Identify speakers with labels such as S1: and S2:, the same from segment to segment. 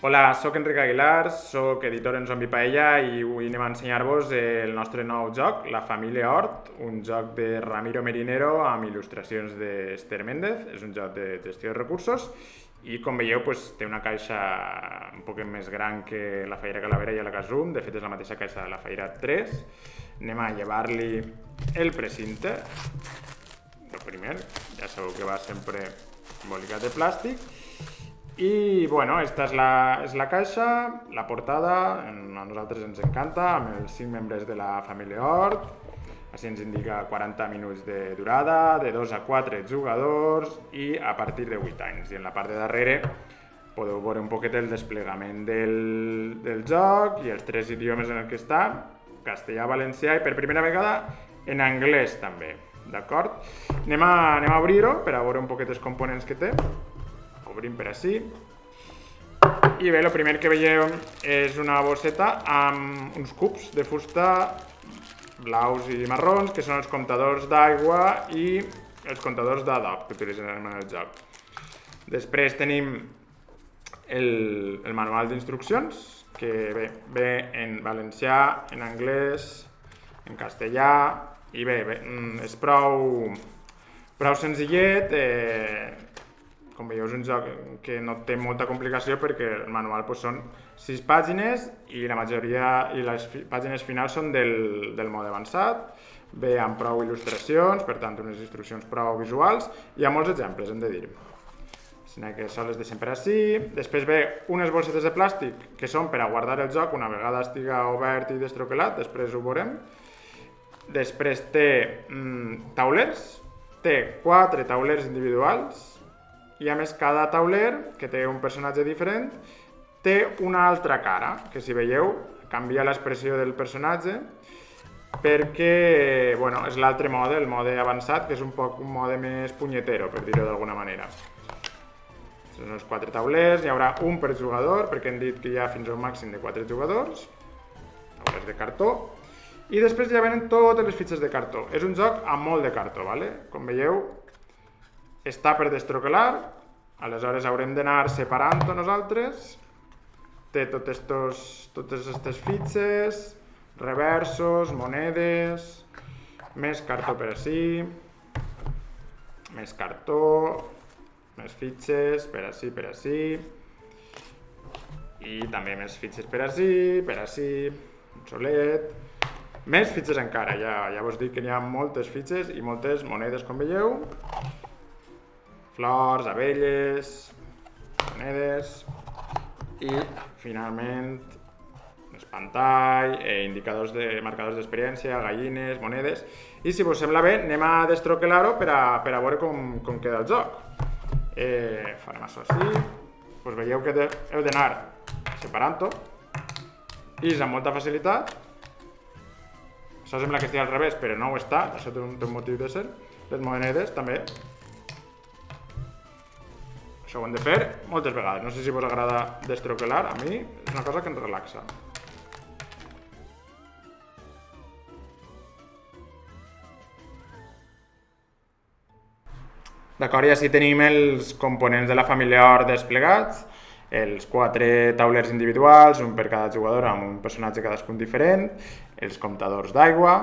S1: Hola, sóc Enric Aguilar, sóc editor en Zombi Paella i avui anem a ensenyar-vos el nostre nou joc, La Família Hort, un joc de Ramiro Merinero amb il·lustracions d'Ester Méndez. És un joc de gestió de recursos i, com veieu, té una caixa un poc més gran que la Fallera Calavera i la Casum. De fet, és la mateixa caixa de la Fallera 3. Anem a llevar-li el precinte. El primer, ja sabeu que va sempre embolicat de plàstic. I, bueno, esta és la caixa, la portada, a nosaltres ens encanta, amb els 5 membres de la família Hort. Així ens indica 40 minuts de durada, de 2 a 4 jugadors i a partir de 8 anys. I en la part de darrere podeu veure un poquet el desplegament del joc i els 3 idiomes en el que està, castellà, valencià i per primera vegada en anglès també, d'acord? Anem a obrir-ho per a veure un poquet els components que té. Obrim per així. I bé, el primer que veieu és una bosseta amb uns cubs de fusta blaus i marrons, que són els comptadors d'aigua i els comptadors d'adob que utilitzarem en el joc. Després tenim el manual d'instruccions, que ve en valencià, en anglès, en castellà, i bé, és prou senzillet. Com veieu, és un joc que no té molta complicació perquè el manual són 6 pàgines i la majoria i les pàgines finals són del mode avançat. Ve amb prou il·lustracions, per tant, unes instruccions prou visuals i hi ha molts exemples, hem de dir. Així que sol les deixem per així. Després ve unes bolsetes de plàstic que són per a guardar el joc una vegada estiga obert i destroquelat, després ho veurem. Després té taulers, té 4 taulers individuals. I a més, cada tauler, que té un personatge diferent, té una altra cara, que si veieu canvia l'expressió del personatge perquè és l'altre mode, el mode avançat, que és un poc un mode més punyetero, per dir-ho d'alguna manera. Són els 4 taulers, hi haurà un per jugador, perquè hem dit que hi ha fins a un màxim de 4 jugadors, taulers de cartó, i després ja venen totes les fitxes de cartó. És un joc amb molt de cartó, com veieu, està per destroquelar, aleshores haurem d'anar separant-ho nosaltres. Té totes aquestes fitxes, reversos, monedes, més cartó per així, més cartó, més fitxes per així, i també més fitxes per així, un solet, més fitxes encara, ja vos dic que hi ha moltes fitxes i moltes monedes, com veieu. Flors, abelles, monedes i finalment espantall, marcadors d'experiència, gallines, monedes. I si vos sembla bé, anem a destroquelar-ho per a veure com queda el joc. Farem això així. Veieu que heu d'anar separant-ho i és amb molta facilitat. Això sembla que estigui al revés, però no ho està, això té un motiu de ser. Les monedes també. Això ho hem de fer moltes vegades. No sé si vos agrada destroquelar, a mi és una cosa que ens relaxa. D'acord, i així tenim els components de la família Hort desplegats, els 4 taulers individuals, un per cada jugador amb un personatge cadascun diferent, els comptadors d'aigua,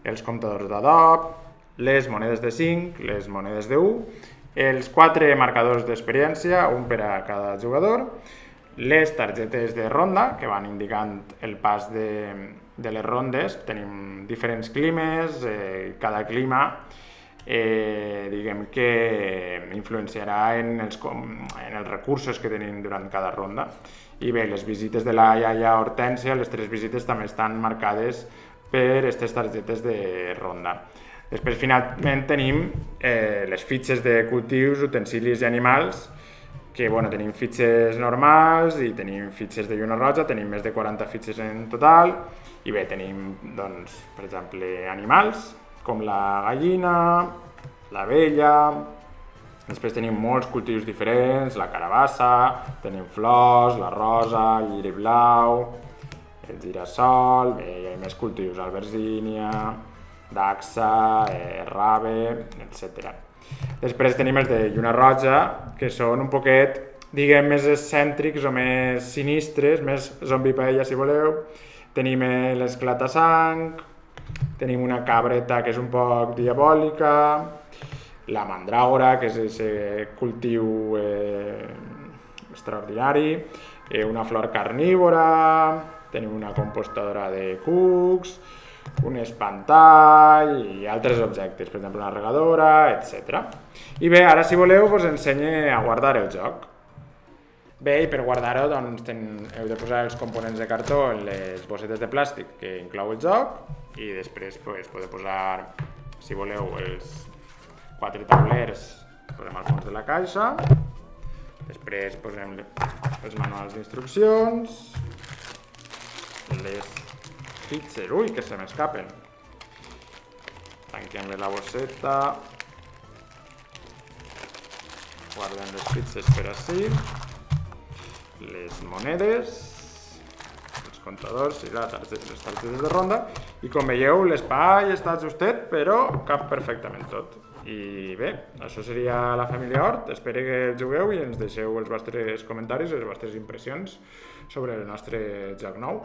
S1: els comptadors d'adob, les monedes de 5, les monedes de 1, els 4 marcadors d'experiència, un per a cada jugador, les targetes de ronda, que van indicant el pas de les rondes. Tenim diferents climes, cada clima diguem que influenciarà en els recursos que tenim durant cada ronda. I bé, les visites de la iaia Hortènsia, les 3 visites també estan marcades per aquestes targetes de ronda. Després, finalment, tenim les fitxes de cultius, utensilis i animals, que tenim fitxes normals i tenim fitxes de lluna roja, tenim més de 40 fitxes en total. I bé, tenim, per exemple, animals, com la gallina, l'abella. Després tenim molts cultius diferents, la carabassa, tenim flors, la rosa, el lliri blau, el girassol, bé, hi ha més cultius, albergínia, dacsa, rave, etc. Després tenim els de lluna roja, que són un poquet diguem, més excèntrics o més sinistres, més zombi paella si voleu. Tenim l'esclatasang, tenim una cabreta que és un poc diabòlica, la mandràgora, que és aquest cultiu extraordinari, una flor carnívora, tenim una compostadora de cucs, un espantall i altres objectes, per exemple una regadora, etc. I bé, ara si voleu us ensenyo a guardar el joc. Bé, i per guardar-ho doncs, heu de posar els components de cartó en les bossetes de plàstic que inclou el joc i després podeu posar, si voleu, els 4 taulers, posem al fons de la caixa, després posem els manuals d'instruccions, les fitxes, ui, que se m'escapen, tanquem bé la bosseta, guardem les fitxes per ací, les monedes, els comptadors i les targetes de ronda, i com veieu l'espai està justet però cap perfectament tot. I bé, això seria la família Hort. Espero que el jugueu i ens deixeu els vostres comentaris i les vostres impressions sobre el nostre joc nou.